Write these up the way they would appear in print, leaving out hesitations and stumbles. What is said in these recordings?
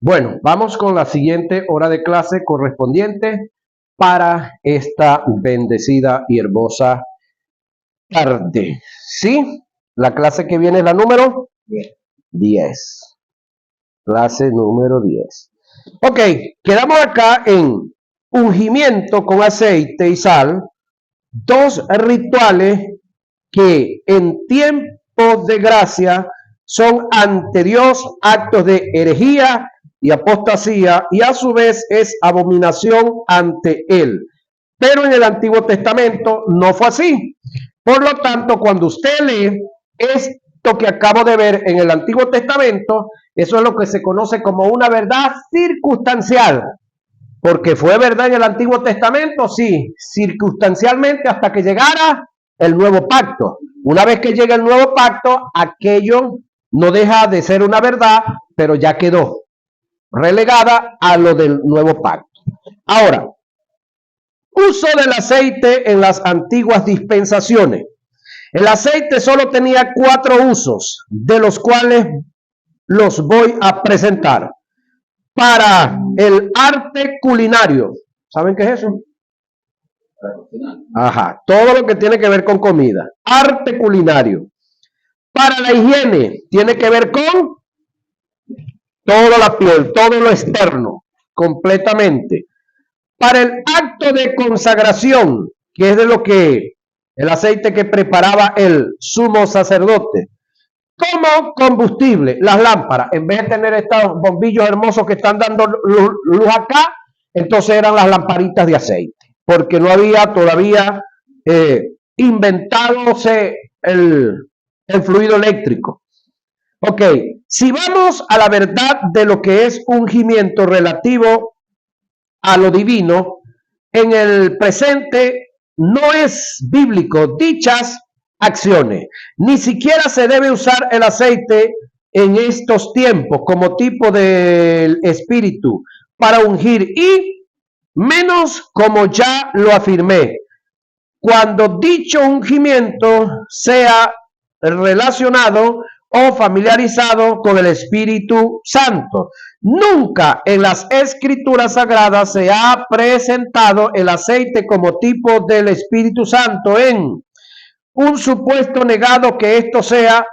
Bueno, vamos con la siguiente hora de clase correspondiente para esta bendecida y hermosa tarde. ¿Sí? La clase que viene es la número 10. Clase número 10. Ok, quedamos acá en ungimiento con aceite y sal, dos rituales que en tiempos de gracia son ante Dios actos de herejía y apostasía, y a su vez es abominación ante él. Pero en el Antiguo Testamento no fue así. Por lo tanto, cuando usted lee esto que acabo de ver en el Antiguo Testamento, eso es lo que se conoce como una verdad circunstancial. Porque fue verdad en el Antiguo Testamento, sí, circunstancialmente hasta que llegara el nuevo pacto. Una vez que llega el nuevo pacto, aquello no deja de ser una verdad, pero ya quedó relegada a lo del nuevo pacto. Ahora, uso del aceite en las antiguas dispensaciones. El aceite solo tenía 4 usos, de los cuales los voy a presentar. Para el arte culinario, ¿saben qué es eso? Ajá, todo lo que tiene que ver con comida. Arte culinario. Para la higiene, tiene que ver con toda la piel, todo lo externo, completamente. Para el acto de consagración, que es de lo que el aceite que preparaba el sumo sacerdote. Como combustible, las lámparas, en vez de tener estos bombillos hermosos que están dando luz acá, entonces eran las lamparitas de aceite, porque no había todavía inventado el fluido eléctrico. Ok, si vamos a la verdad de lo que es ungimiento relativo a lo divino, en el presente no es bíblico dichas acciones. Ni siquiera se debe usar el aceite en estos tiempos como tipo del espíritu para ungir, y menos, como ya lo afirmé, cuando dicho ungimiento sea relacionado o familiarizado con el Espíritu Santo. Nunca en las escrituras sagradas se ha presentado el aceite como tipo del Espíritu Santo en un supuesto negado que esto sea.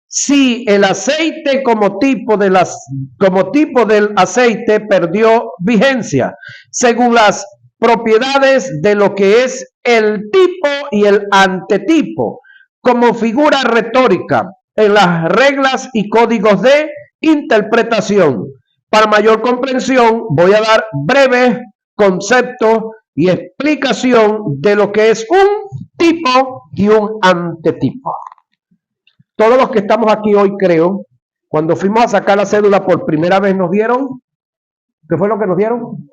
Si el aceite como tipo del aceite perdió vigencia según las propiedades de lo que es el tipo y el antetipo, como figura retórica en las reglas y códigos de interpretación. Para mayor comprensión, voy a dar breves conceptos y explicación de lo que es un tipo y un antetipo. Todos los que estamos aquí hoy, creo, cuando fuimos a sacar la cédula por primera vez, nos dieron, ¿qué fue lo que nos dieron?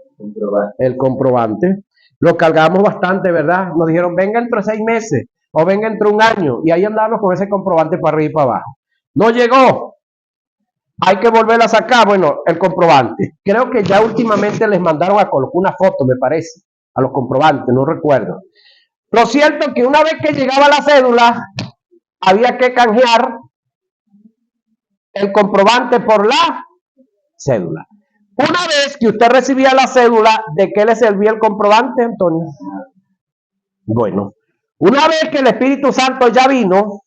El comprobante. Lo cargamos bastante, ¿verdad? Nos dijeron, venga entre 6 meses o venga entre un año, y ahí andamos con ese comprobante para arriba y para abajo. No llegó, hay que volver a sacar, bueno, el comprobante. Creo que ya últimamente les mandaron a colocar una foto, me parece, a los comprobantes, no recuerdo. Lo cierto es que una vez que llegaba la cédula, había que canjear el comprobante por la cédula. Una vez que usted recibía la cédula, ¿de qué le servía el comprobante, Antonio? Bueno, una vez que el Espíritu Santo ya vino,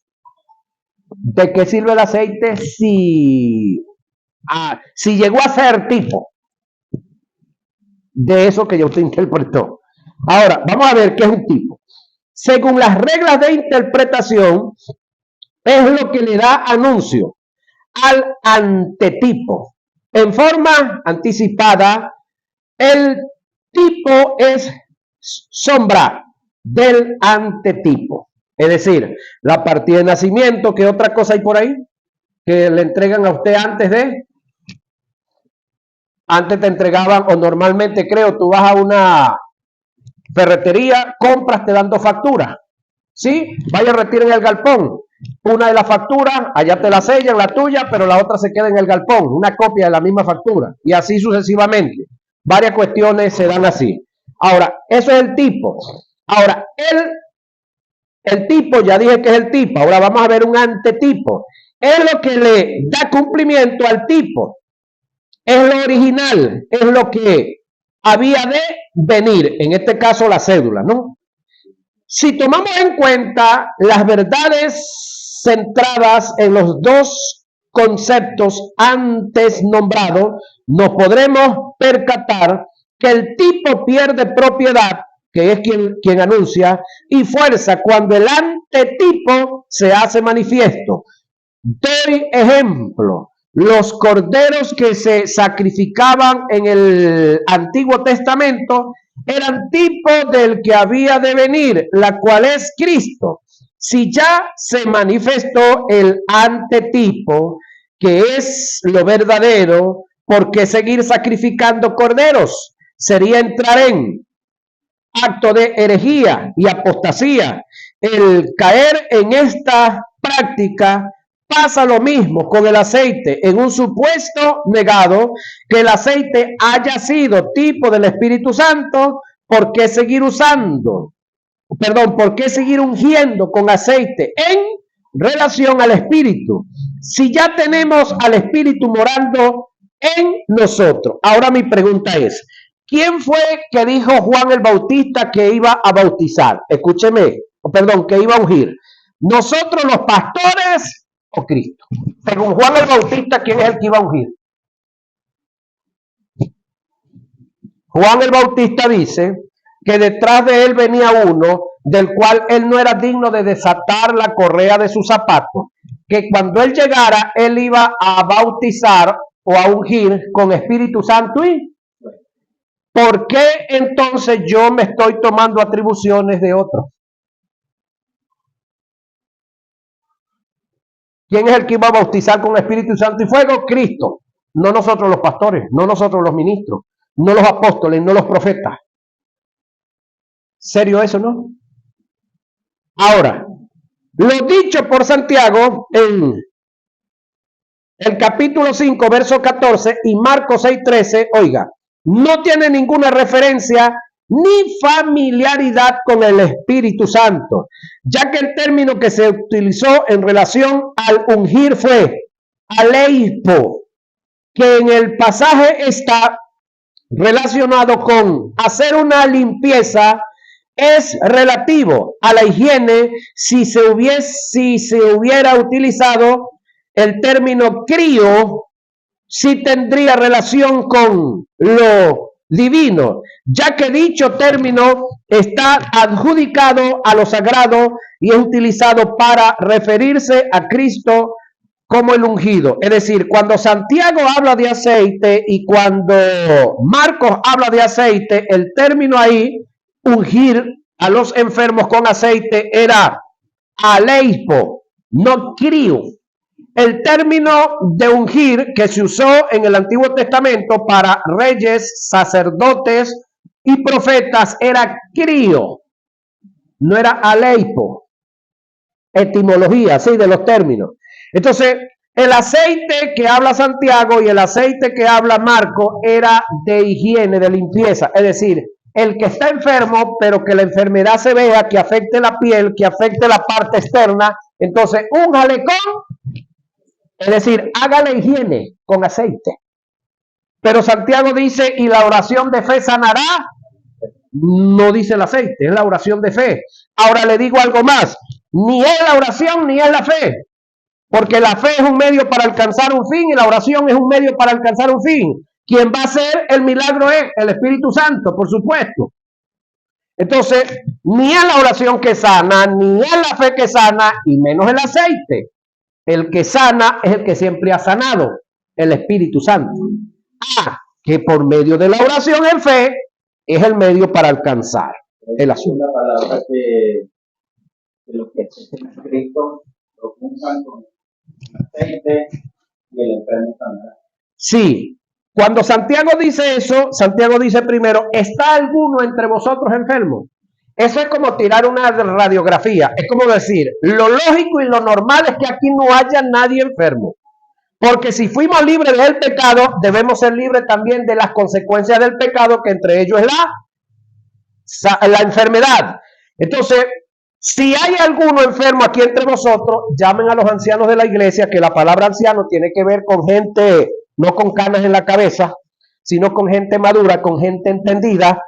¿de qué sirve el aceite si llegó a ser tipo de eso que ya usted interpretó? Ahora, vamos a ver qué es un tipo. Según las reglas de interpretación, es lo que le da anuncio al antetipo. En forma anticipada, el tipo es sombra del antetipo. Es decir, la partida de nacimiento. ¿Qué otra cosa hay por ahí que le entregan a usted antes te entregaban, o normalmente, creo, tú vas a una ferretería, compras, te dan 2 facturas, ¿sí? Vaya, retiren el galpón. Una de las facturas, allá te la sellan, la tuya, pero la otra se queda en el galpón, una copia de la misma factura, y así sucesivamente. Varias cuestiones se dan así. Ahora, eso es el tipo. Ahora, el tipo, ya dije que es el tipo. Ahora vamos a ver un antetipo. Es lo que le da cumplimiento al tipo. es lo original, es lo que había de venir, en este caso la cédula, ¿no? Si tomamos en cuenta las verdades centradas en los dos conceptos antes nombrados, nos podremos percatar que el tipo pierde propiedad, que es quien anuncia, y fuerza cuando el antetipo se hace manifiesto. Doy ejemplo. Los corderos que se sacrificaban en el Antiguo Testamento eran tipo del que había de venir, la cual es Cristo. Si ya se manifestó el antetipo, que es lo verdadero, ¿por qué seguir sacrificando corderos? Sería entrar en acto de herejía y apostasía. El caer en esta práctica pasa lo mismo con el aceite, en un supuesto negado que el aceite haya sido tipo del Espíritu Santo. ¿Por qué seguir usando? Perdón, ¿por qué seguir ungiendo con aceite en relación al Espíritu? Si ya tenemos al Espíritu morando en nosotros. Ahora mi pregunta es, ¿quién fue que dijo Juan el Bautista que iba a bautizar? Escúcheme, perdón, que iba a ungir. ¿Nosotros los pastores o Cristo? Según Juan el Bautista, ¿quién es el que iba a ungir? Juan el Bautista dice que detrás de él venía uno del cual él no era digno de desatar la correa de sus zapatos, que cuando él llegara, él iba a bautizar o a ungir con Espíritu Santo. ¿Y por qué entonces yo me estoy tomando atribuciones de otros? ¿Quién es el que iba a bautizar con Espíritu Santo y fuego? Cristo. No nosotros los pastores, no nosotros los ministros, no los apóstoles, no los profetas. ¿Serio eso, no? Ahora, lo dicho por Santiago en el capítulo 5, verso 14 y Marcos 6, 13, oiga, no tiene ninguna referencia ni familiaridad con el Espíritu Santo, ya que el término que se utilizó en relación al ungir fue aleipo, que en el pasaje está relacionado con hacer una limpieza. Es relativo a la higiene. Si se hubiera utilizado el término crío, sí tendría relación con lo divino, ya que dicho término está adjudicado a lo sagrado y es utilizado para referirse a Cristo como el ungido. Es decir, cuando Santiago habla de aceite y cuando Marcos habla de aceite, el término ahí, ungir a los enfermos con aceite, era aleipo, no crío. El término de ungir que se usó en el Antiguo Testamento para reyes, sacerdotes y profetas era crío, no era aleipo. Etimología, así de los términos. Entonces, el aceite que habla Santiago y el aceite que habla Marco era de higiene, de limpieza. Es decir, el que está enfermo, pero que la enfermedad se vea, que afecte la piel, que afecte la parte externa, entonces úngale con, es decir, hágale higiene con aceite. Pero Santiago dice, y la oración de fe sanará. No dice el aceite, es la oración de fe. Ahora le digo algo más, ni es la oración ni es la fe, porque la fe es un medio para alcanzar un fin y la oración es un medio para alcanzar un fin. Quien va a hacer el milagro es el Espíritu Santo, por supuesto. Entonces, ni es la oración que sana, ni es la fe que sana, y menos el aceite. El que sana es el que siempre ha sanado, el Espíritu Santo. Que por medio de la oración en fe es el medio para alcanzar el asunto. La palabra que los que existen en Cristo lo juntan con aceite y el enfermo sanará. Sí, cuando Santiago dice eso, Santiago dice primero, ¿está alguno entre vosotros enfermo? Eso es como tirar una radiografía, es como decir, lo lógico y lo normal es que aquí no haya nadie enfermo. Porque si fuimos libres del pecado, debemos ser libres también de las consecuencias del pecado, que entre ellos es la enfermedad. Entonces, si hay alguno enfermo aquí entre vosotros, llamen a los ancianos de la iglesia, que la palabra anciano tiene que ver con gente no con canas en la cabeza, sino con gente madura, con gente entendida,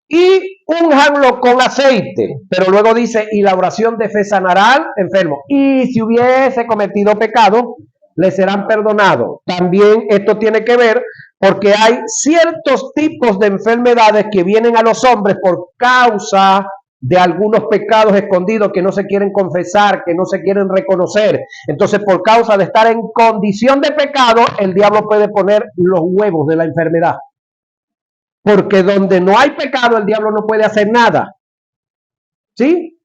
y únjanlo con aceite. Pero luego dice, y la oración de fe sanará al enfermo. Y si hubiese cometido pecado, le serán perdonados. También esto tiene que ver porque hay ciertos tipos de enfermedades que vienen a los hombres por causa de algunos pecados escondidos que no se quieren confesar, que no se quieren reconocer. Entonces, por causa de estar en condición de pecado, el diablo puede poner los huevos de la enfermedad. Porque donde no hay pecado, el diablo no puede hacer nada. ¿Sí?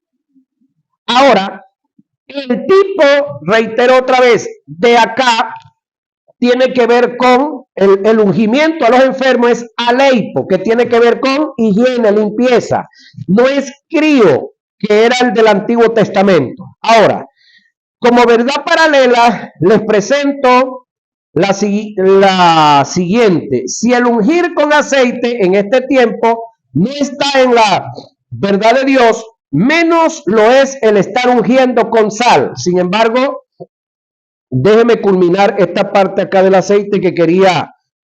Ahora, el tipo, reitero otra vez, de acá, tiene que ver con el ungimiento a los enfermos, es aleipo, que tiene que ver con higiene, limpieza. No es crío, que era el del Antiguo Testamento. Ahora, como verdad paralela, les presento la siguiente. Si el ungir con aceite en este tiempo no está en la verdad de Dios, menos lo es el estar ungiendo con sal. Sin embargo, déjeme culminar esta parte acá del aceite que quería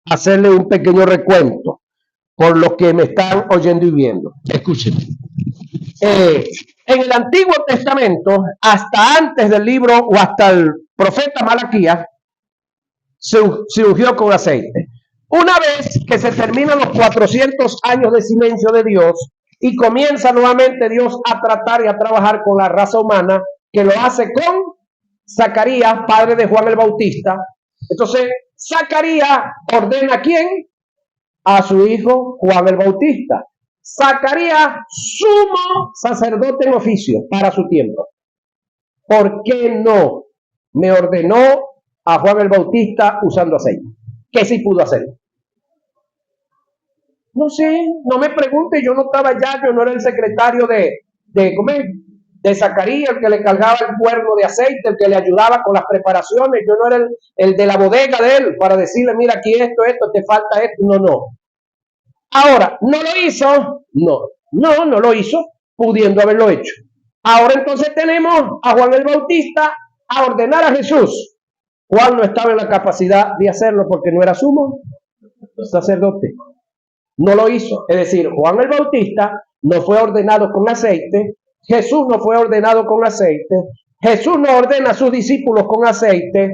hacerle un pequeño recuento por los que me están oyendo y viendo. Escuchen. En el Antiguo Testamento, hasta antes del libro o hasta el profeta Malaquías, se ungió con aceite. Una vez que se terminan los 400 años de silencio de Dios y comienza nuevamente Dios a tratar y a trabajar con la raza humana, que lo hace con Zacarías, padre de Juan el Bautista. Entonces, Zacarías ordena ¿a quién? A su hijo Juan el Bautista. Zacarías, sumo sacerdote en oficio para su tiempo. ¿Por qué no me ordenó a Juan el Bautista usando aceite? ¿Qué sí pudo hacer? No sé, no me pregunte, yo no estaba allá, yo no era el secretario de Zacarías, el que le cargaba el cuerno de aceite, el que le ayudaba con las preparaciones, yo no era el de la bodega de él para decirle, mira, aquí esto, te falta esto, no. Ahora, ¿no lo hizo? No lo hizo, pudiendo haberlo hecho. Ahora entonces tenemos a Juan el Bautista a ordenar a Jesús. Juan no estaba en la capacidad de hacerlo porque no era sumo sacerdote. No lo hizo. Es decir, Juan el Bautista no fue ordenado con aceite. Jesús no fue ordenado con aceite. Jesús no ordena a sus discípulos con aceite.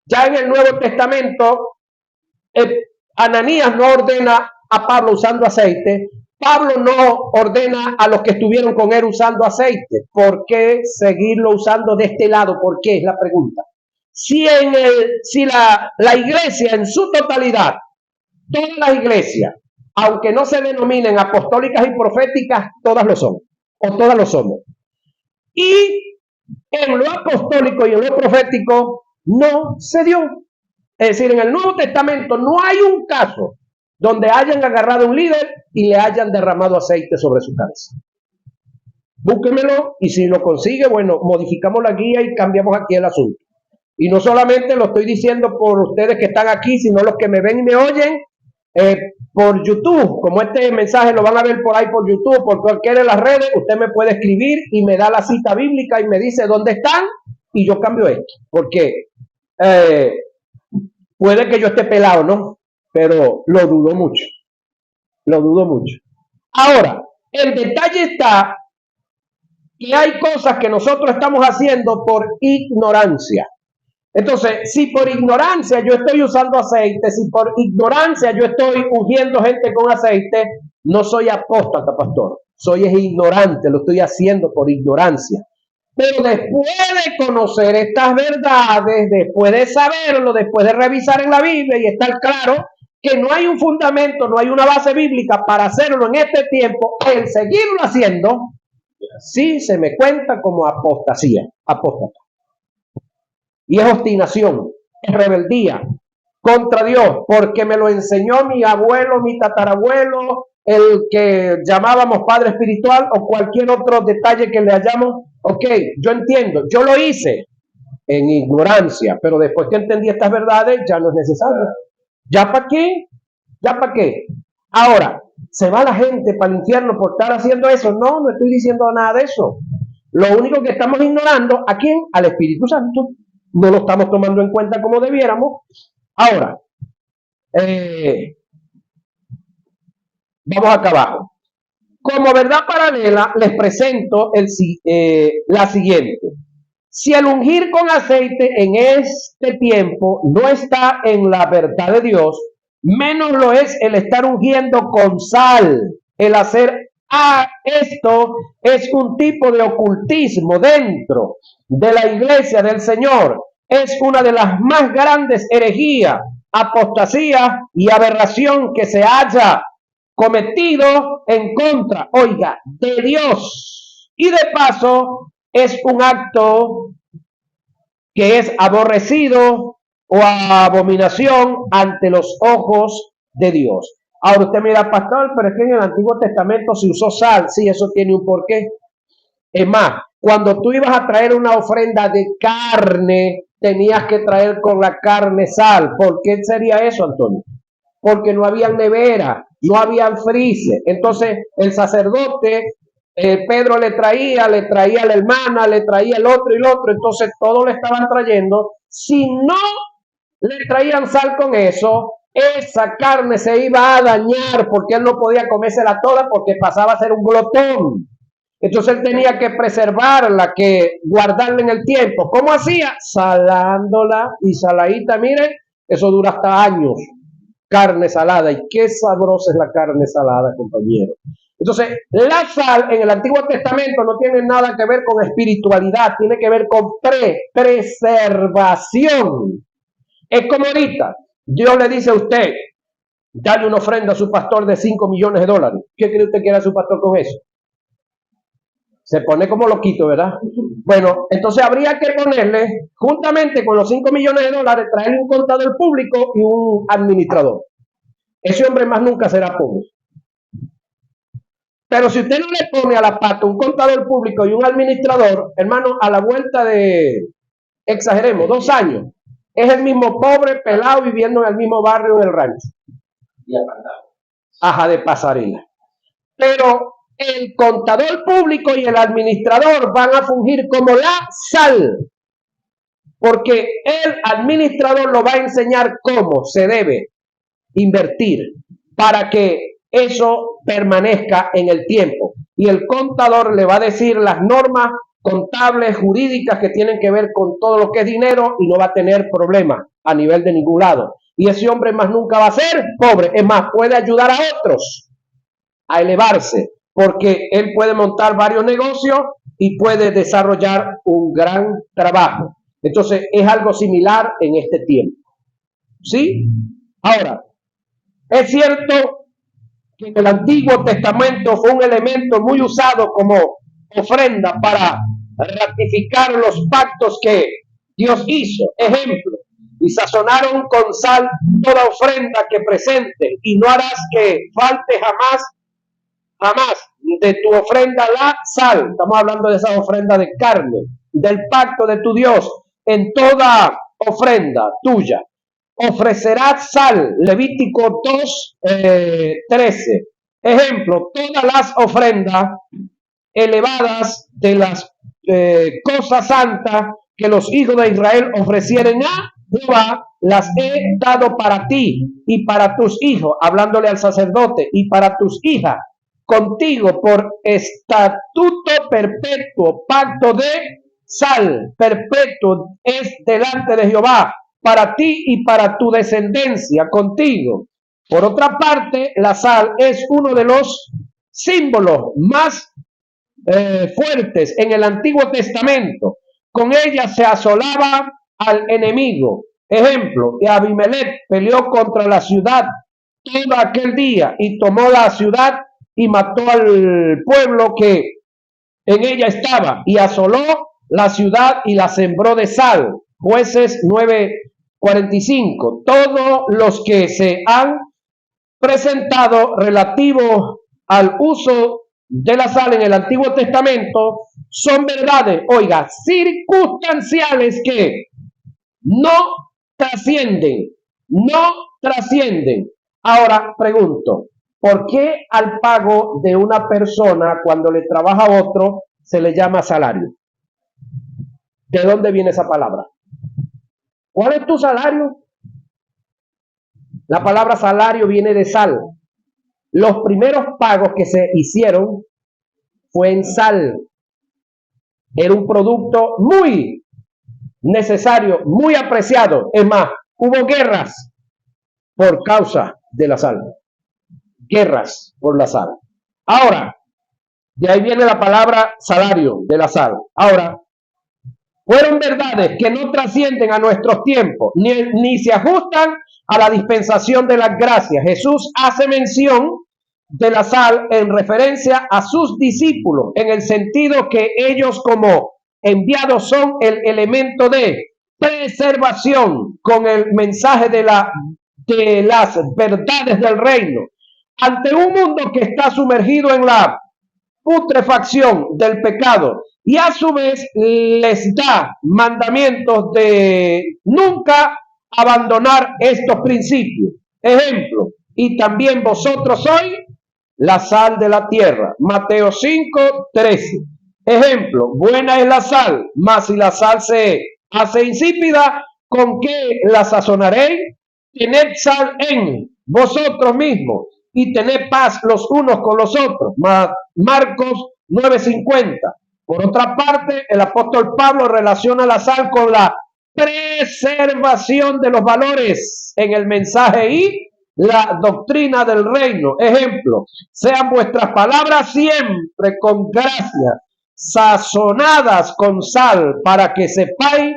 Ya en el Nuevo Testamento, Ananías no ordena a Pablo usando aceite. Pablo no ordena a los que estuvieron con él usando aceite. ¿Por qué seguirlo usando de este lado? ¿Por qué? Es la pregunta. Si la iglesia en su totalidad, todas las iglesias, aunque no se denominen apostólicas y proféticas, todas lo son, o todas lo somos. Y en lo apostólico y en lo profético no se dio. Es decir, en el Nuevo Testamento no hay un caso donde hayan agarrado a un líder y le hayan derramado aceite sobre su cabeza. Búsquemelo y si lo consigue, bueno, modificamos la guía y cambiamos aquí el asunto. Y no solamente lo estoy diciendo por ustedes que están aquí, sino los que me ven y me oyen por YouTube. Como este mensaje lo van a ver por ahí por YouTube, por cualquiera de las redes, usted me puede escribir y me da la cita bíblica y me dice dónde están y yo cambio esto. Porque puede que yo esté pelado, ¿no? Pero lo dudo mucho. Lo dudo mucho. Ahora, el detalle está que hay cosas que nosotros estamos haciendo por ignorancia. Entonces, si por ignorancia yo estoy usando aceite, si por ignorancia yo estoy ungiendo gente con aceite, no soy apóstata, pastor. Soy ignorante, lo estoy haciendo por ignorancia. Pero después de conocer estas verdades, después de saberlo, después de revisar en la Biblia y estar claro que no hay un fundamento, no hay una base bíblica para hacerlo en este tiempo, el seguirlo haciendo, sí se me cuenta como apostasía, apóstata. Y es obstinación, es rebeldía contra Dios, porque me lo enseñó mi abuelo, mi tatarabuelo, el que llamábamos padre espiritual o cualquier otro detalle que le hayamos. Ok, yo entiendo, yo lo hice en ignorancia, pero después que entendí estas verdades ya no es necesario. ¿Ya para qué? ¿Ya para qué? Ahora, ¿se va la gente para el infierno por estar haciendo eso? No estoy diciendo nada de eso. Lo único que estamos ignorando, ¿a quién? Al Espíritu Santo. No lo estamos tomando en cuenta como debiéramos. Ahora, vamos acá abajo. Como verdad paralela, les presento la siguiente. Si el ungir con aceite en este tiempo no está en la verdad de Dios, menos lo es el estar ungiendo con sal. El hacer esto es un tipo de ocultismo dentro de la iglesia del Señor. Es una de las más grandes herejías, apostasía y aberración que se haya cometido en contra, oiga, de Dios. Y de paso, es un acto que es aborrecido o abominación ante los ojos de Dios. Ahora usted mira, pastor, pero es que en el Antiguo Testamento se usó sal. Sí, eso tiene un porqué. Es más, cuando tú ibas a traer una ofrenda de carne, tenías que traer con la carne sal. ¿Por qué sería eso, Antonio? Porque no había nevera, no había freezer. Entonces el sacerdote, Pedro le traía a la hermana, le traía el otro y el otro. Entonces todos le estaban trayendo. Si no le traían sal con eso, esa carne se iba a dañar porque él no podía comérsela toda porque pasaba a ser un glotón. Entonces él tenía que preservarla, que guardarla en el tiempo. ¿Cómo hacía? Salándola y saladita, mire, eso dura hasta años. Carne salada, y qué sabrosa es la carne salada, compañero. Entonces, la sal en el Antiguo Testamento no tiene nada que ver con espiritualidad, tiene que ver con preservación. Es como ahorita, Dios le dice a usted, dale una ofrenda a su pastor de 5 millones de dólares. ¿Qué cree usted que era su pastor con eso? Se pone como loquito, ¿verdad? Bueno, entonces habría que ponerle, juntamente con los 5 millones de dólares, traerle un contador público y un administrador. Ese hombre más nunca será pobre. Pero si usted no le pone a la pata un contador público y un administrador, hermano, a la vuelta de, exageremos, 2 años, es el mismo pobre pelado viviendo en el mismo barrio del rancho. Ajá, de pasarela. Pero el contador público y el administrador van a fungir como la sal, porque el administrador lo va a enseñar cómo se debe invertir para que eso permanezca en el tiempo. Y el contador le va a decir las normas contables, jurídicas que tienen que ver con todo lo que es dinero y no va a tener problemas a nivel de ningún lado. Y ese hombre más nunca va a ser pobre, es más, puede ayudar a otros a elevarse, porque él puede montar varios negocios y puede desarrollar un gran trabajo. Entonces, es algo similar en este tiempo. ¿Sí? Ahora, es cierto que en el Antiguo Testamento fue un elemento muy usado como ofrenda para ratificar los pactos que Dios hizo. Ejemplo, y sazonaron con sal toda ofrenda que presente, y no harás que falte jamás de tu ofrenda la sal. Estamos hablando de esa ofrenda de carne, del pacto de tu Dios. En toda ofrenda tuya ofrecerás sal. Levítico 2:13. Ejemplo, todas las ofrendas elevadas de las cosas santas que los hijos de Israel ofrecieren a Jehová, las he dado para ti y para tus hijos, hablándole al sacerdote, y para tus hijas, contigo por estatuto perpetuo, pacto de sal perpetuo es delante de Jehová, para ti y para tu descendencia contigo. Por otra parte, la sal es uno de los símbolos más fuertes en el Antiguo Testamento. Con ella se asolaba al enemigo. Ejemplo, Abimelech peleó contra la ciudad todo aquel día y tomó la ciudad y mató al pueblo que en ella estaba y asoló la ciudad y la sembró de sal. Jueces 9:45. Todos los que se han presentado relativo al uso de la sal en el Antiguo Testamento son verdades, oiga, circunstanciales que no trascienden. Ahora pregunto, ¿por qué al pago de una persona cuando le trabaja a otro se le llama salario? ¿De dónde viene esa palabra? ¿Cuál es tu salario? La palabra salario viene de sal. Los primeros pagos que se hicieron fue en sal. Era un producto muy necesario, muy apreciado. Es más, hubo guerras por causa de la sal. Guerras por la sal. Ahora, de ahí viene la palabra salario de la sal. Ahora, fueron verdades que no trascienden a nuestros tiempos, ni se ajustan a la dispensación de las gracias. Jesús hace mención de la sal en referencia a sus discípulos, en el sentido que ellos como enviados son el elemento de preservación con el mensaje de las verdades del reino. Ante un mundo que está sumergido en la putrefacción del pecado y a su vez les da mandamientos de nunca abandonar estos principios. Ejemplo, y también vosotros sois la sal de la tierra. Mateo 5:13. Ejemplo, buena es la sal, mas si la sal se hace insípida, ¿con qué la sazonaréis? Tened sal en vosotros mismos y tened paz los unos con los otros. Marcos 9:50. Por otra parte, el apóstol Pablo relaciona la sal con la preservación de los valores en el mensaje y la doctrina del reino. Ejemplo, sean vuestras palabras siempre con gracia, sazonadas con sal, para que sepáis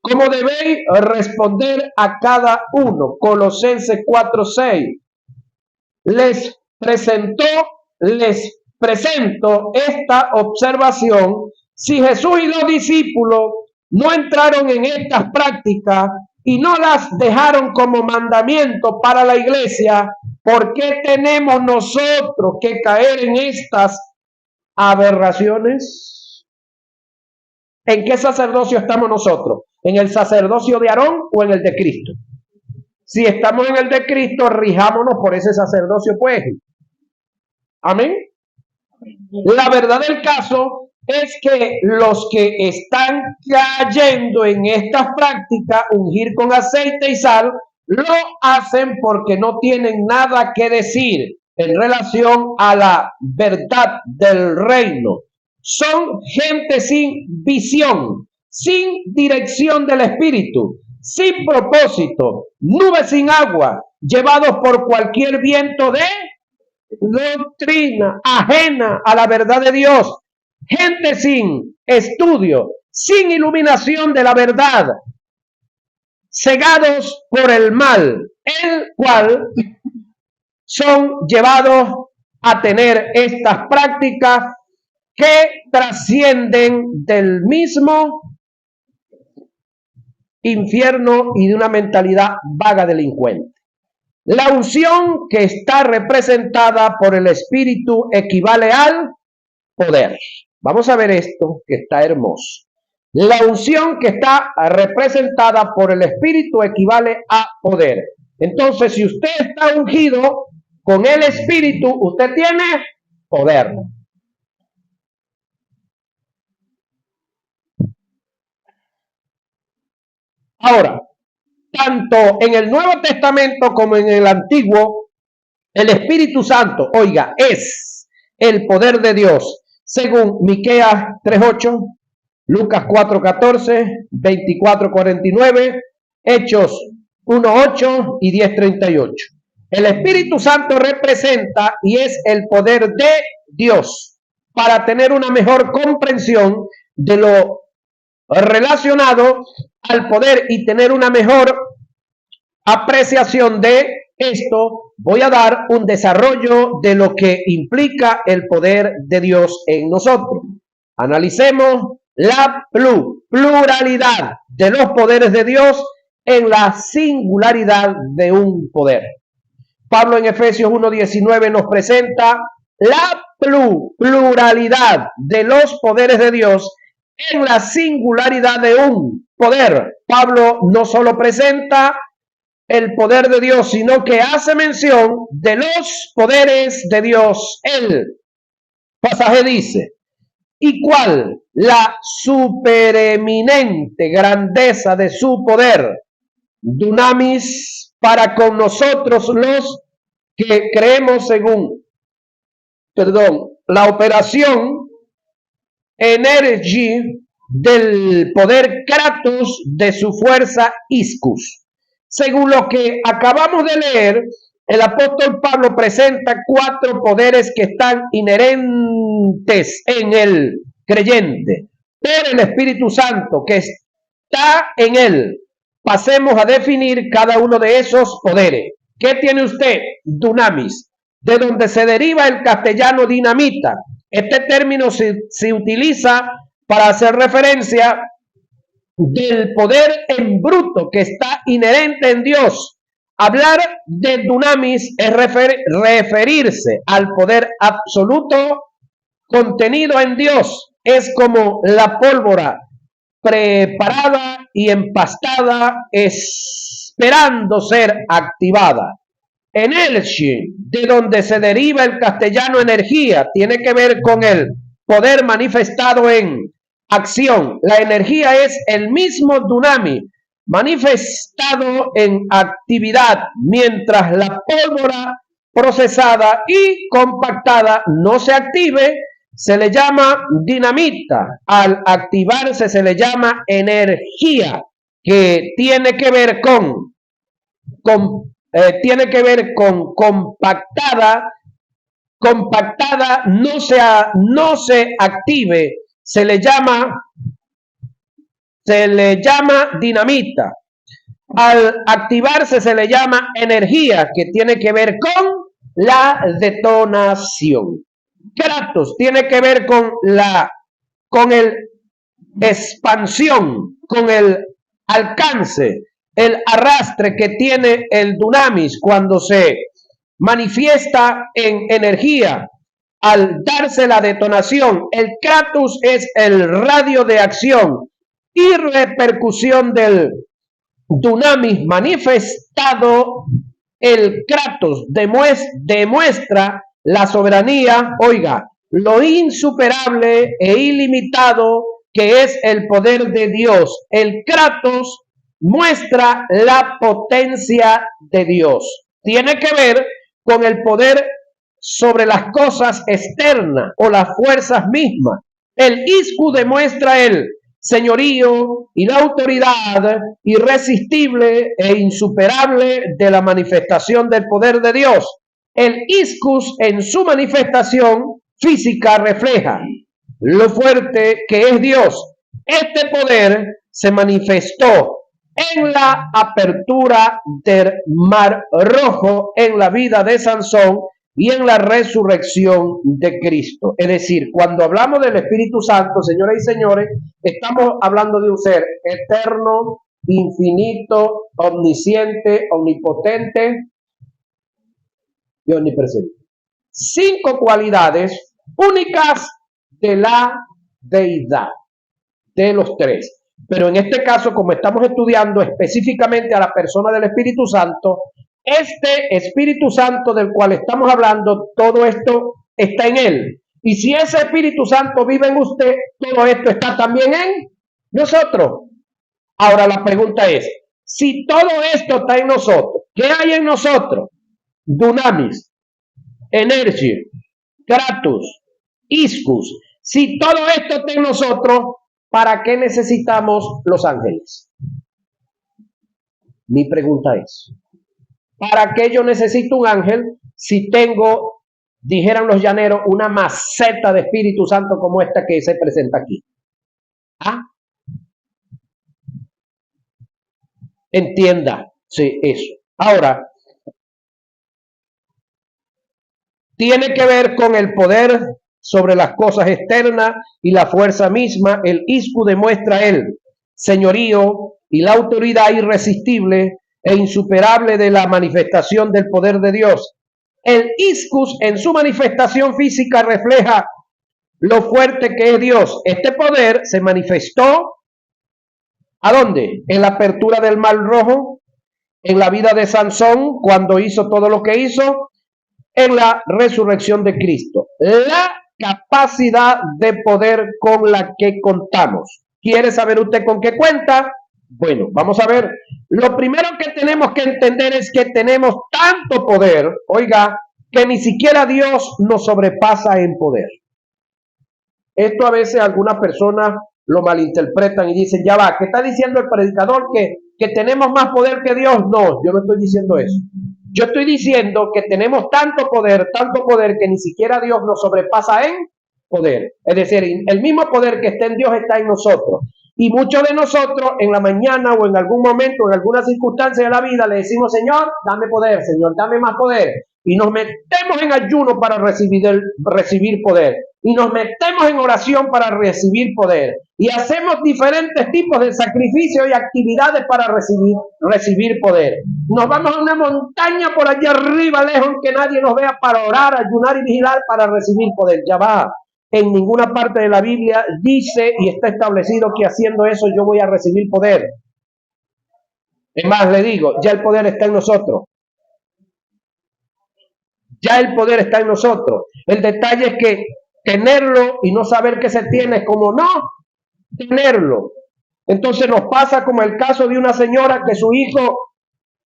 cómo debéis responder a cada uno. Colosenses 4:6. Les presento esta observación. Si Jesús y los discípulos no entraron en estas prácticas y no las dejaron como mandamiento para la iglesia, ¿por qué tenemos nosotros que caer en estas aberraciones? ¿En qué sacerdocio estamos nosotros? ¿En el sacerdocio de Aarón o en el de Cristo? Si estamos en el de Cristo, rijámonos por ese sacerdocio, pues. Amén. La verdad del caso es que los que están cayendo en estas prácticas, ungir con aceite y sal, lo hacen porque no tienen nada que decir en relación a la verdad del reino. Son gente sin visión, sin dirección del espíritu, sin propósito, nubes sin agua, llevados por cualquier viento de doctrina ajena a la verdad de Dios, gente sin estudio, sin iluminación de la verdad, cegados por el mal, el cual son llevados a tener estas prácticas que trascienden del mismo infierno y de una mentalidad vaga delincuente. La unción que está representada por el Espíritu equivale al poder. Vamos a ver esto que está hermoso. La unción que está representada por el Espíritu equivale a poder. Entonces, si usted está ungido con el Espíritu, usted tiene poder. Ahora, tanto en el Nuevo Testamento como en el Antiguo, el Espíritu Santo, oiga, es el poder de Dios, según Miqueas 3:8, Lucas 4:14, 24:49, Hechos 1:8 y 10:38. El Espíritu Santo representa y es el poder de Dios para tener una mejor comprensión de lo relacionado al poder y tener una mejor apreciación de esto. Voy a dar un desarrollo de lo que implica el poder de Dios en nosotros. Analicemos la pluralidad de los poderes de Dios en la singularidad de un poder. Pablo en Efesios 1:19 nos presenta la pluralidad de los poderes de Dios en la singularidad de un poder. Pablo no solo presenta el poder de Dios, sino que hace mención de los poderes de Dios. El pasaje dice: ¿y cuál la supereminente grandeza de su poder? Dunamis para con nosotros los que creemos según, la operación Energy del poder Kratos de su fuerza Iscus. Según lo que acabamos de leer, el apóstol Pablo presenta 4 poderes que están inherentes en el creyente por el Espíritu Santo que está en él. Pasemos a definir cada uno de esos poderes. ¿Qué tiene usted? Dunamis, de donde se deriva el castellano dinamita. Este término se utiliza para hacer referencia del poder en bruto que está inherente en Dios. Hablar de dunamis es referirse al poder absoluto contenido en Dios. Es como la pólvora preparada y empastada, esperando ser activada. Energy, de donde se deriva el castellano energía, tiene que ver con el poder manifestado en acción. La energía es el mismo dunami manifestado en actividad, mientras la pólvora procesada y compactada no se active, se le llama dinamita. Al activarse se le llama energía, que tiene que ver con compactada. Compactada no se active, se le llama dinamita. Al activarse se le llama energía, que tiene que ver con la detonación. Kratos tiene que ver con el expansión, con el alcance, el arrastre que tiene el dunamis cuando se manifiesta en energía. Al darse la detonación, el Kratos es el radio de acción y repercusión del dunamis manifestado. El Kratos demuestra la soberanía, oiga, lo insuperable e ilimitado que es el poder de Dios. El Kratos muestra la potencia de Dios. Tiene que ver con el poder sobre las cosas externas o las fuerzas mismas. El Iscu demuestra el señorío y la autoridad irresistible e insuperable de la manifestación del poder de Dios. El Iscus en su manifestación física refleja lo fuerte que es Dios. Este poder se manifestó en la apertura del Mar Rojo, en la vida de Sansón y en la resurrección de Cristo. Es decir, cuando hablamos del Espíritu Santo, señoras y señores, estamos hablando de un ser eterno, infinito, omnisciente, omnipotente y omnipresente. 5 cualidades únicas de la deidad, de los 3. Pero en este caso, como estamos estudiando específicamente a la persona del Espíritu Santo, este Espíritu Santo del cual estamos hablando, todo esto está en él. Y si ese Espíritu Santo vive en usted, todo esto está también en nosotros. Ahora la pregunta es, si todo esto está en nosotros, ¿qué hay en nosotros? Dunamis, Energy, Kratos, Iscus. Si todo esto está en nosotros, ¿para qué necesitamos los ángeles? Mi pregunta es, ¿para qué yo necesito un ángel si tengo, dijeran los llaneros, una maceta de Espíritu Santo como esta que se presenta aquí? ¿Ah? Entienda, sí, eso. Ahora, tiene que ver con el poder sobre las cosas externas y la fuerza misma. El Iscu demuestra el señorío y la autoridad irresistible e insuperable de la manifestación del poder de Dios. El Iscus en su manifestación física refleja lo fuerte que es Dios. Este poder se manifestó ¿a dónde? En la apertura del Mar Rojo, en la vida de Sansón cuando hizo todo lo que hizo, en la resurrección de Cristo. La capacidad de poder con la que contamos. ¿Quiere saber usted con qué cuenta? Bueno, vamos a ver. Lo primero que tenemos que entender es que tenemos tanto poder, oiga, que ni siquiera Dios nos sobrepasa en poder. Esto a veces algunas personas lo malinterpretan y dicen, ya va, ¿qué está diciendo el predicador? Que tenemos más poder que Dios. No, yo no estoy diciendo eso. Yo estoy diciendo que tenemos tanto poder que ni siquiera Dios nos sobrepasa en poder. Es decir, el mismo poder que está en Dios está en nosotros. Y muchos de nosotros en la mañana o en algún momento, en alguna circunstancia de la vida, le decimos, Señor, dame poder, Señor, dame más poder. Y nos metemos en ayuno para recibir poder. Y nos metemos en oración para recibir poder. Y hacemos diferentes tipos de sacrificios y actividades para recibir poder. Nos vamos a una montaña por allá arriba, lejos, que nadie nos vea, para orar, ayunar y vigilar para recibir poder. Ya va. En ninguna parte de la Biblia dice y está establecido que haciendo eso yo voy a recibir poder. Es más, le digo, ya el poder está en nosotros. Ya el poder está en nosotros. El detalle es que tenerlo y no saber que se tiene es como no tenerlo. Entonces nos pasa como el caso de una señora que su hijo,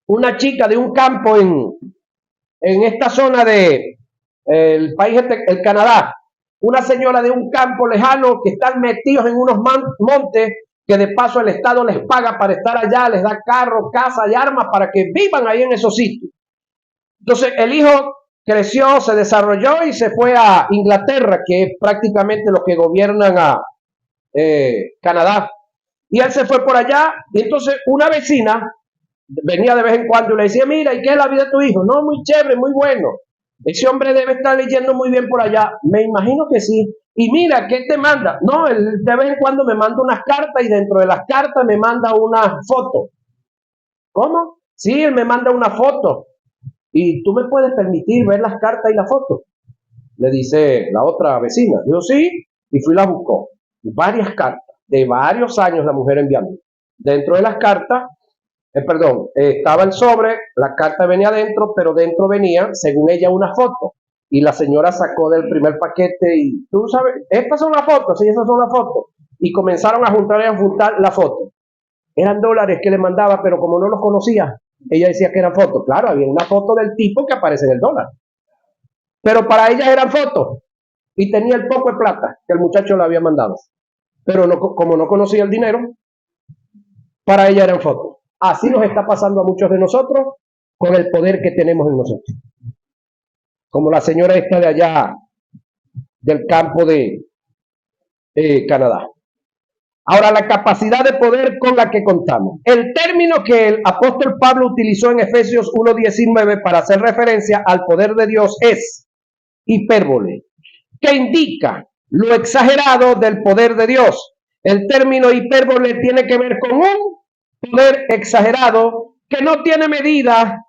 una chica de un campo en esta zona de el país, el Canadá, una señora de un campo lejano que están metidos en unos montes que de paso el Estado les paga para estar allá, les da carro, casa y armas para que vivan ahí en esos sitios. Entonces el hijo creció, se desarrolló y se fue a Inglaterra, que es prácticamente los que gobiernan a Canadá. Y él se fue por allá y entonces una vecina venía de vez en cuando y le decía, mira, ¿y qué es la vida de tu hijo? No, muy chévere, muy bueno. Ese hombre debe estar leyendo muy bien por allá. Me imagino que sí. Y mira, ¿qué te manda? No, él de vez en cuando me manda unas cartas y dentro de las cartas me manda una foto. ¿Cómo? Sí, él me manda una foto. ¿Y tú me puedes permitir ver las cartas y la foto? Le dice la otra vecina. Yo sí, y fui y la buscó. Varias cartas, de varios años la mujer enviando. Dentro de las cartas, estaba el sobre, la carta venía adentro, pero dentro venía, según ella, una foto. Y la señora sacó del primer paquete y, tú sabes, estas son las fotos, sí, esas son las fotos. Y comenzaron a juntar la foto. Eran dólares que le mandaba, pero como no los conocía, ella decía que eran fotos. Claro, había una foto del tipo que aparece en el dólar. Pero para ella eran fotos. Y tenía el poco de plata que el muchacho le había mandado. Pero no, como no conocía el dinero, para ella eran fotos. Así nos está pasando a muchos de nosotros con el poder que tenemos en nosotros. Como la señora esta de allá, del campo de Canadá. Ahora, la capacidad de poder con la que contamos. El término que el apóstol Pablo utilizó en Efesios 1:19 para hacer referencia al poder de Dios es hipérbole, que indica lo exagerado del poder de Dios. El término hipérbole tiene que ver con un poder exagerado que no tiene medida,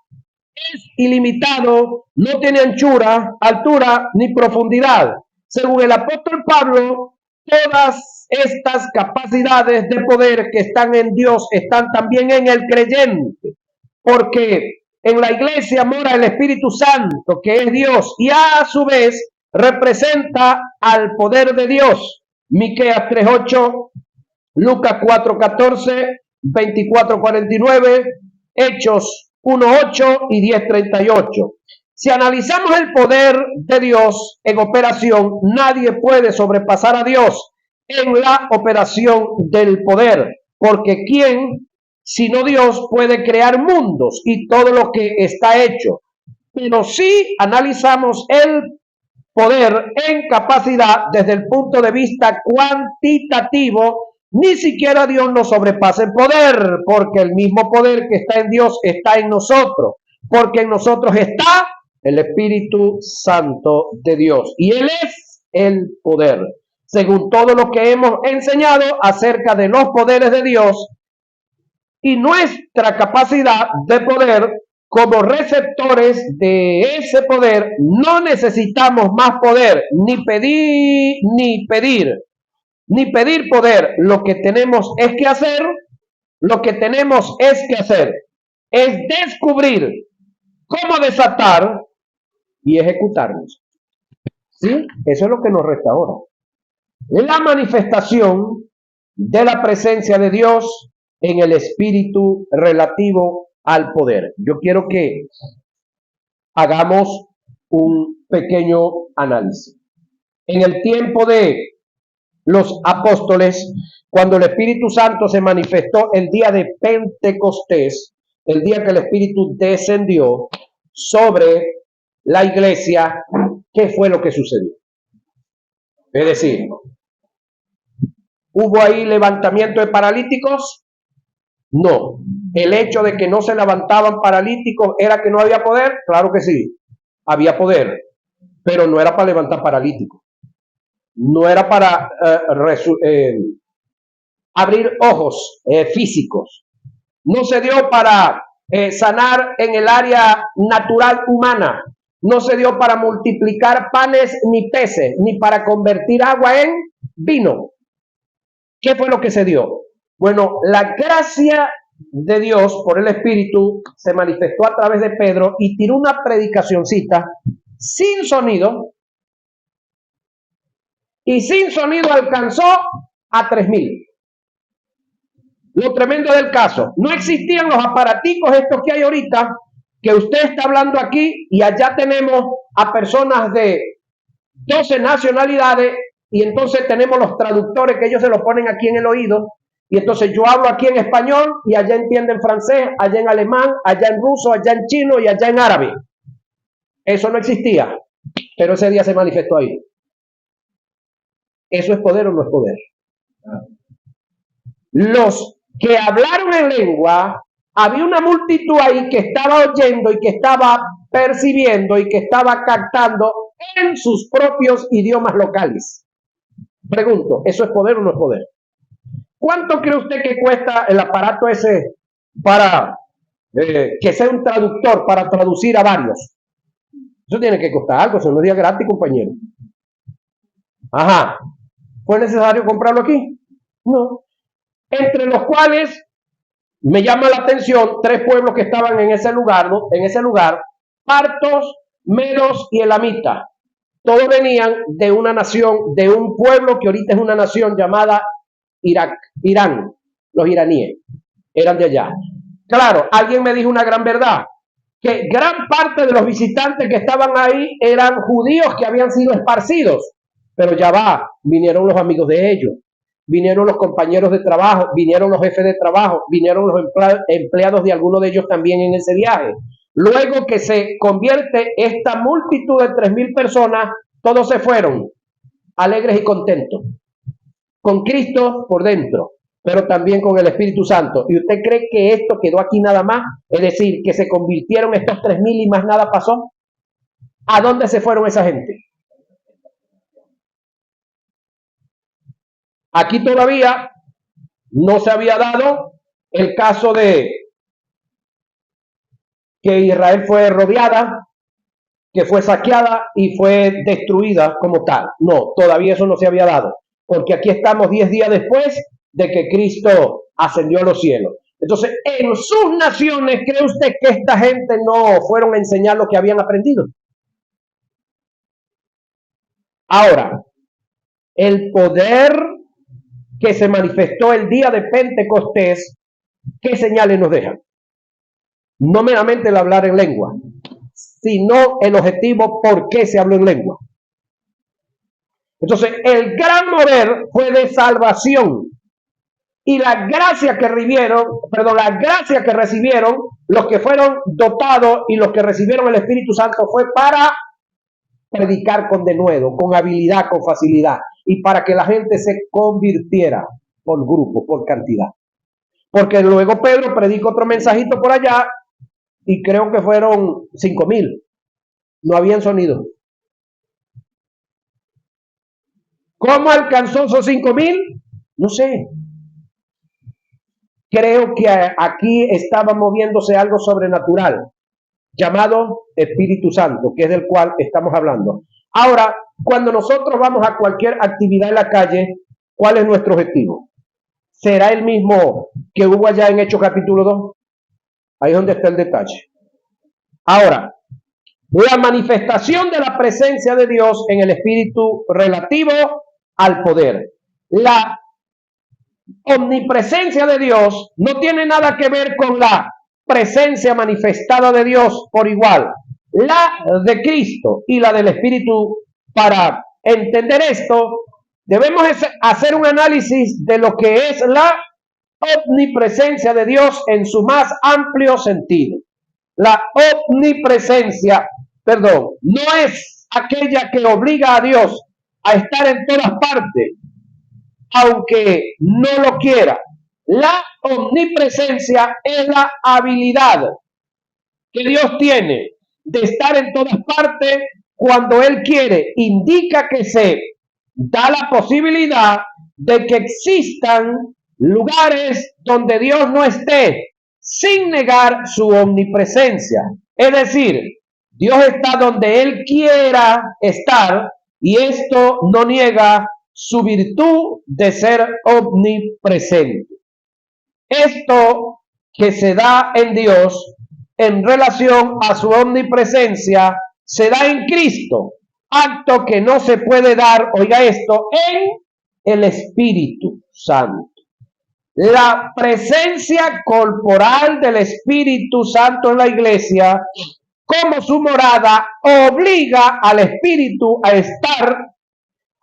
es ilimitado, no tiene anchura, altura ni profundidad. Según el apóstol Pablo, todas estas capacidades de poder que están en Dios están también en el creyente, porque en la iglesia mora el Espíritu Santo, que es Dios, y a su vez representa al poder de Dios. Miqueas 3:8, Lucas 4:14, 24:49, Hechos 1:8 y 10:38. Si analizamos el poder de Dios en operación, nadie puede sobrepasar a Dios en la operación del poder, porque ¿quién, sino Dios, puede crear mundos y todo lo que está hecho? Pero si analizamos el poder en capacidad desde el punto de vista cuantitativo, ni siquiera Dios nos sobrepasa en poder, porque el mismo poder que está en Dios está en nosotros, porque en nosotros está el Espíritu Santo de Dios y Él es el poder. Según todo lo que hemos enseñado acerca de los poderes de Dios y nuestra capacidad de poder, como receptores de ese poder, no necesitamos más poder, ni pedir poder. Lo que tenemos es que hacer, es descubrir cómo desatar y ejecutarnos. ¿Sí? Eso es lo que nos resta ahora. La manifestación de la presencia de Dios en el espíritu relativo al poder. Yo quiero que hagamos un pequeño análisis. En el tiempo de los apóstoles, cuando el Espíritu Santo se manifestó el día de Pentecostés, el día que el Espíritu descendió sobre la iglesia, ¿qué fue lo que sucedió? Es decir, ¿hubo ahí levantamiento de paralíticos? No. ¿El hecho de que no se levantaban paralíticos era que no había poder? Claro que sí, había poder, pero no era para levantar paralíticos. No era para abrir ojos físicos. No se dio para sanar en el área natural humana. No se dio para multiplicar panes ni peces, ni para convertir agua en vino. ¿Qué fue lo que se dio? Bueno, la gracia de Dios por el Espíritu se manifestó a través de Pedro y tiró una predicacioncita sin sonido, y sin sonido alcanzó a 3,000. Lo tremendo del caso, no existían los aparaticos estos que hay ahorita, que usted está hablando aquí y allá tenemos a personas de 12 nacionalidades y entonces tenemos los traductores que ellos se los ponen aquí en el oído y entonces yo hablo aquí en español y allá entienden francés, allá en alemán, allá en ruso, allá en chino y allá en árabe. Eso no existía, pero ese día se manifestó ahí. ¿Eso es poder o no es poder? Los que hablaron en lengua, había una multitud ahí que estaba oyendo y que estaba percibiendo y que estaba captando en sus propios idiomas locales. Pregunto, ¿eso es poder o no es poder? ¿Cuánto cree usted que cuesta el aparato ese para que sea un traductor para traducir a varios? Eso tiene que costar algo, eso no es gratis, compañero. Ajá. ¿Fue necesario comprarlo aquí? No. Entre los cuales me llama la atención 3 pueblos que estaban en ese lugar, ¿no? En ese lugar, partos, medos y elamitas. Todos venían de una nación, de un pueblo que ahorita es una nación llamada Irán. Los iraníes eran de allá. Claro, alguien me dijo una gran verdad, que gran parte de los visitantes que estaban ahí eran judíos que habían sido esparcidos. Pero ya va, vinieron los amigos de ellos, vinieron los compañeros de trabajo, vinieron los jefes de trabajo, vinieron los empleados de algunos de ellos también en ese viaje. Luego que se convierte esta multitud de 3,000 personas, todos se fueron alegres y contentos, con Cristo por dentro, pero también con el Espíritu Santo. ¿Y usted cree que esto quedó aquí nada más? Es decir, que se convirtieron estos 3,000 y más nada pasó. ¿A dónde se fueron esa gente? Aquí todavía no se había dado el caso de que Israel fue rodeada, que fue saqueada y fue destruida como tal. No, todavía eso no se había dado, porque aquí estamos 10 días después de que Cristo ascendió a los cielos. Entonces, en sus naciones, ¿cree usted que esta gente no fueron a enseñar lo que habían aprendido? Ahora, el poder que se manifestó el día de Pentecostés, ¿qué señales nos dejan? No meramente el hablar en lengua, sino el objetivo por qué se habló en lengua. Entonces, el gran mover fue de salvación y la gracia que recibieron los que fueron dotados y los que recibieron el Espíritu Santo fue para predicar con denuedo, con habilidad, con facilidad y para que la gente se convirtiera por grupo, por cantidad. Porque luego Pedro predicó otro mensajito por allá y creo que fueron 5,000. No habían sonido. ¿Cómo alcanzó esos 5,000? No sé. Creo que aquí estaba moviéndose algo sobrenatural llamado Espíritu Santo, que es del cual estamos hablando. Ahora, cuando nosotros vamos a cualquier actividad en la calle, ¿cuál es nuestro objetivo? ¿Será el mismo que hubo allá en Hechos capítulo 2? Ahí es donde está el detalle. Ahora, la manifestación de la presencia de Dios en el Espíritu relativo al poder. La omnipresencia de Dios no tiene nada que ver con la presencia manifestada de Dios por igual. La de Cristo y la del Espíritu. Para entender esto, debemos hacer un análisis de lo que es la omnipresencia de Dios en su más amplio sentido. La omnipresencia, no es aquella que obliga a Dios a estar en todas partes, aunque no lo quiera. La omnipresencia es la habilidad que Dios tiene de estar en todas partes cuando Él quiere. Indica que se da la posibilidad de que existan lugares donde Dios no esté, sin negar su omnipresencia. Es decir, Dios está donde Él quiera estar, y esto no niega su virtud de ser omnipresente. Esto que se da en Dios en relación a su omnipresencia se da en Cristo, acto que no se puede dar, oiga esto, en el Espíritu Santo. La presencia corporal del Espíritu Santo en la iglesia, como su morada, obliga al Espíritu a estar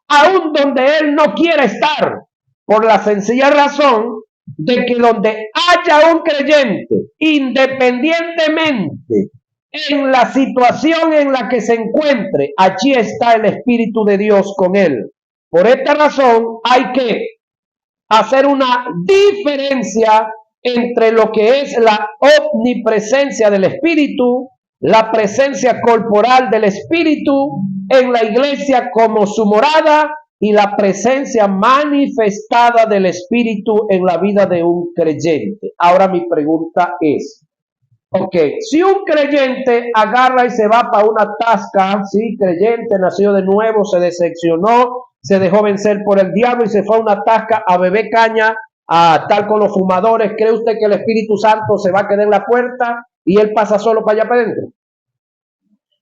aún donde Él no quiere estar, por la sencilla razón de que donde haya un creyente, independientemente en la situación en la que se encuentre, allí está el Espíritu de Dios con él. Por esta razón hay que hacer una diferencia entre lo que es la omnipresencia del Espíritu, la presencia corporal del Espíritu en la iglesia como su morada, y la presencia manifestada del Espíritu en la vida de un creyente. Ahora mi pregunta es, si un creyente agarra y se va para una tasca, sí, creyente, nació de nuevo, se decepcionó, se dejó vencer por el diablo y se fue a una tasca a beber caña, a estar con los fumadores, ¿cree usted que el Espíritu Santo se va a quedar en la puerta y él pasa solo para allá para adentro?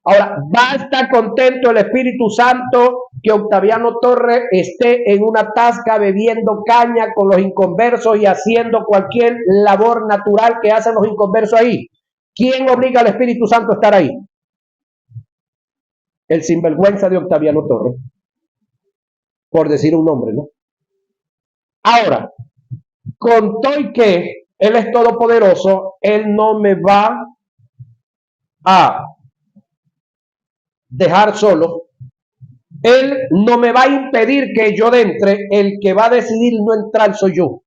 Ahora, ¿va a estar contento el Espíritu Santo que Octaviano Torres esté en una tasca bebiendo caña con los inconversos y haciendo cualquier labor natural que hacen los inconversos ahí? ¿Quién obliga al Espíritu Santo a estar ahí? El sinvergüenza de Octaviano Torres, por decir un nombre, ¿no? Ahora, con todo y que Él es todopoderoso, Él no me va a dejar solo. Él no me va a impedir que yo entre. El que va a decidir no entrar soy yo.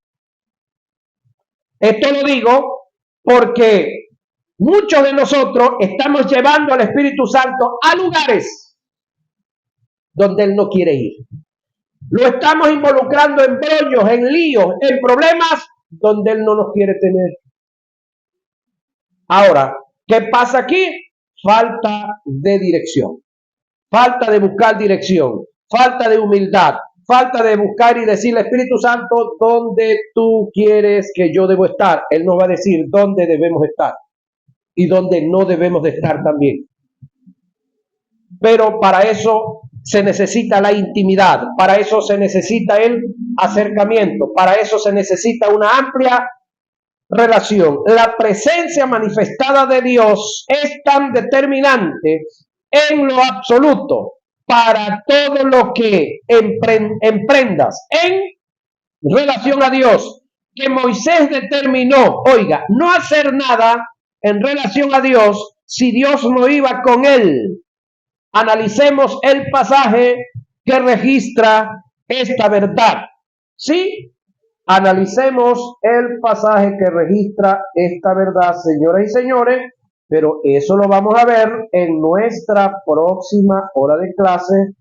Esto lo digo porque muchos de nosotros estamos llevando al Espíritu Santo a lugares donde Él no quiere ir. Lo estamos involucrando en brollos, en líos, en problemas donde Él no nos quiere tener. Ahora, ¿qué pasa aquí? Falta de dirección, falta de buscar dirección, falta de humildad, falta de buscar y decirle, Espíritu Santo, ¿dónde tú quieres que yo debo estar? Él nos va a decir dónde debemos estar y dónde no debemos de estar también. Pero para eso se necesita la intimidad, para eso se necesita el acercamiento, para eso se necesita una amplia relación. La presencia manifestada de Dios es tan determinante en lo absoluto para todo lo que emprendas en relación a Dios, que Moisés determinó, oiga, no hacer nada en relación a Dios si Dios no iba con él. Analicemos el pasaje que registra esta verdad. ¿Sí? Analicemos el pasaje que registra esta verdad, señoras y señores, pero eso lo vamos a ver en nuestra próxima hora de clase,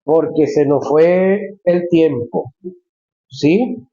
porque se nos fue el tiempo. ¿Sí?